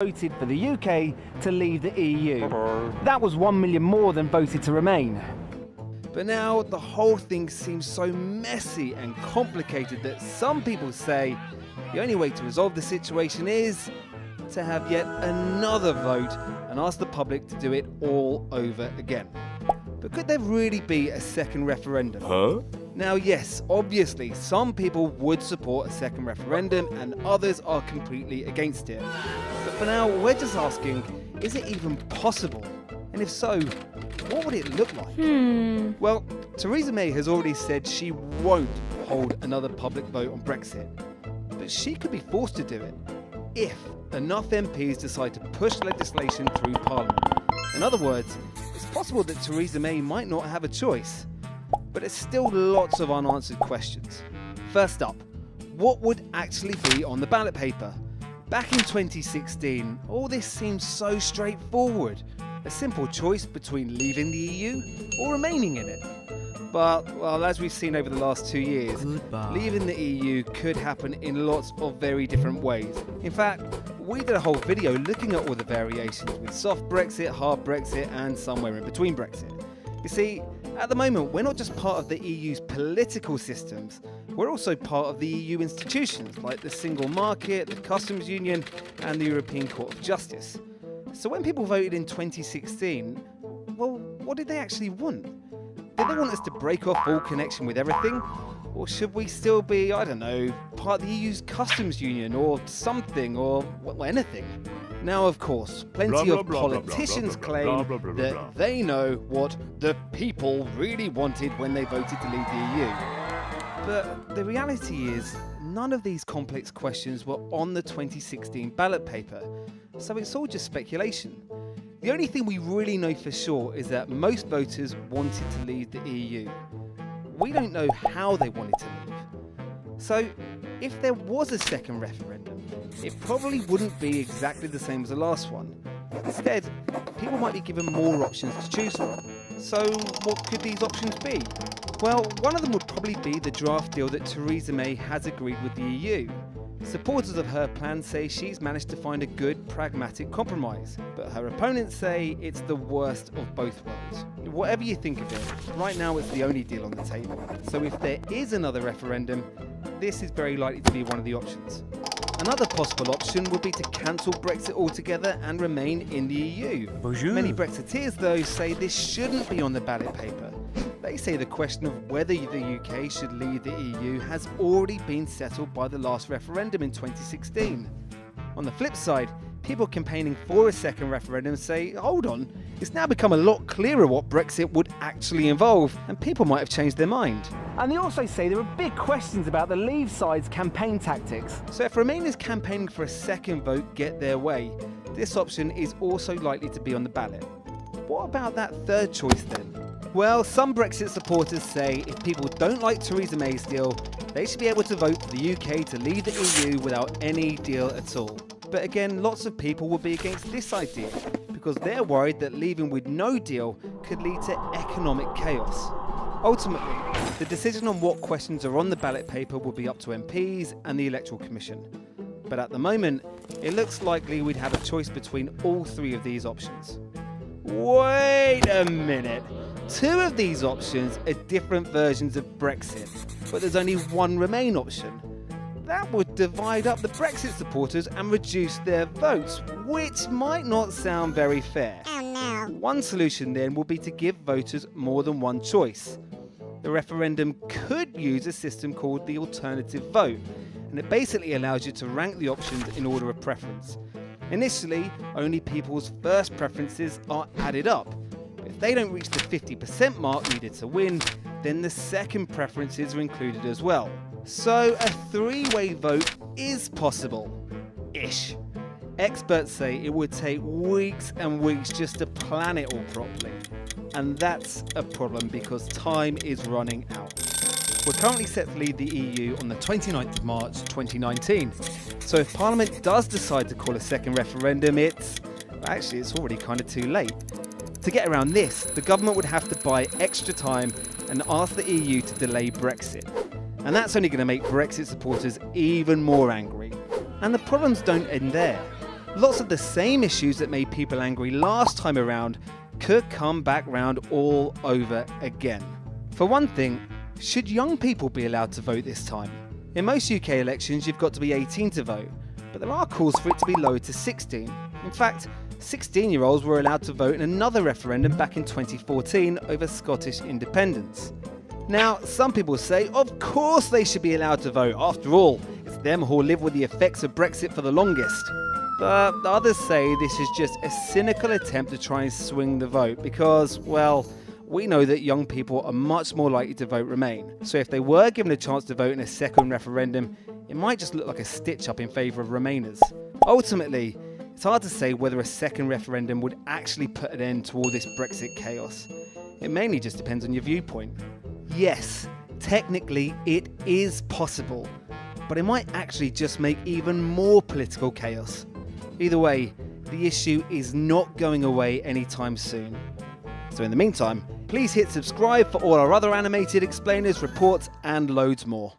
voted for the UK to leave the EU. That was 1 million more than voted to remain. But now the whole thing seems so messy and complicated that some people say the only way to resolve the situation is to have yet another vote and ask the public to do it all over again. But could there really be a second referendum? Now yes, obviously some people would support a second referendum and others are completely against it. But for now we're just asking, is it even possible? And if so, what would it look like? Well, Theresa May has already said she won't hold another public vote on Brexit. But she could be forced to do it if enough MPs decide to push legislation through Parliament. In other words, it's possible that Theresa May might not have a choice. But there's still lots of unanswered questions. First up, what would actually be on the ballot paper? Back in 2016, all this seemed so straightforward. A simple choice between leaving the EU or remaining in it. But, well, as we've seen over the last 2 years, leaving the EU could happen in lots of very different ways. In fact, we did a whole video looking at all the variations with soft Brexit, hard Brexit, and somewhere in between Brexit. You see, at the moment, we're not just part of the EU's political systems, we're also part of the EU institutions like the Single Market, the Customs Union, and the European Court of Justice. So when people voted in 2016, well, what did they actually want? Did they want us to break off all connection with everything? Or should we still be, I don't know, part of the EU's Customs Union or something, or well, anything? Now, of course, plenty of politicians claim that they know what the people really wanted when they voted to leave the EU. But the reality is, none of these complex questions were on the 2016 ballot paper, so it's all just speculation. The only thing we really know for sure is that most voters wanted to leave the EU. We don't know how they wanted to leave. So, if there was a second referendum, it probably wouldn't be exactly the same as the last one. Instead, people might be given more options to choose from. So, what could these options be? Well, one of them would probably be the draft deal that Theresa May has agreed with the EU. Supporters of her plan say she's managed to find a good, pragmatic compromise, but her opponents say it's the worst of both worlds. Whatever you think of it, right now it's the only deal on the table. So if there is another referendum, this is very likely to be one of the options. Another possible option would be to cancel Brexit altogether and remain in the EU. Bonjour. Many Brexiteers, though, say this shouldn't be on the ballot paper. They say the question of whether the UK should leave the EU has already been settled by the last referendum in 2016. On the flip side, people campaigning for a second referendum say, hold on, it's now become a lot clearer what Brexit would actually involve, and people might have changed their mind. And they also say there are big questions about the Leave side's campaign tactics. So if Remainers campaigning for a second vote get their way, this option is also likely to be on the ballot. What about that third choice then? Well, some Brexit supporters say if people don't like Theresa May's deal, they should be able to vote for the UK to leave the EU without any deal at all. But again, lots of people will be against this idea because they're worried that leaving with no deal could lead to economic chaos. Ultimately, the decision on what questions are on the ballot paper will be up to MPs and the Electoral Commission. But at the moment, it looks likely we'd have a choice between all three of these options. Wait a minute! Two of these options are different versions of Brexit, but there's only one Remain option. That would divide up the Brexit supporters and reduce their votes, which might not sound very fair. Oh no. One solution then would be to give voters more than one choice. The referendum could use a system called the alternative vote, and it basically allows you to rank the options in order of preference. Initially, only people's first preferences are added up. If they don't reach the 50% mark needed to win, then the second preferences are included as well. So a three-way vote is possible-ish. Experts say it would take weeks and weeks just to plan it all properly. And that's a problem because time is running out. We're currently set to leave the EU on the 29th of March 2019. So if Parliament does decide to call a second referendum, it's already kind of too late. To get around this, the government would have to buy extra time and ask the EU to delay Brexit. And that's only going to make Brexit supporters even more angry. And the problems don't end there. lots of the same issues that made people angry last time around could come back round all over again. For one thing, should young people be allowed to vote this time? In most UK elections, you've got to be 18 to vote, but there are calls for it to be lowered to 16. In fact, 16-year-olds were allowed to vote in another referendum back in 2014 over Scottish independence. Now, some people say, of course they should be allowed to vote. After all, it's them who'll live with the effects of Brexit for the longest. But others say this is just a cynical attempt to try and swing the vote because, well, we know that young people are much more likely to vote Remain. So if they were given a chance to vote in a second referendum, it might just look like a stitch-up in favour of Remainers. Ultimately, it's hard to say whether a second referendum would actually put an end to all this Brexit chaos. It mainly just depends on your viewpoint. Yes, technically it is possible, but it might actually just make even more political chaos. Either way, the issue is not going away anytime soon. So in the meantime, please hit subscribe for all our other animated explainers, reports and loads more.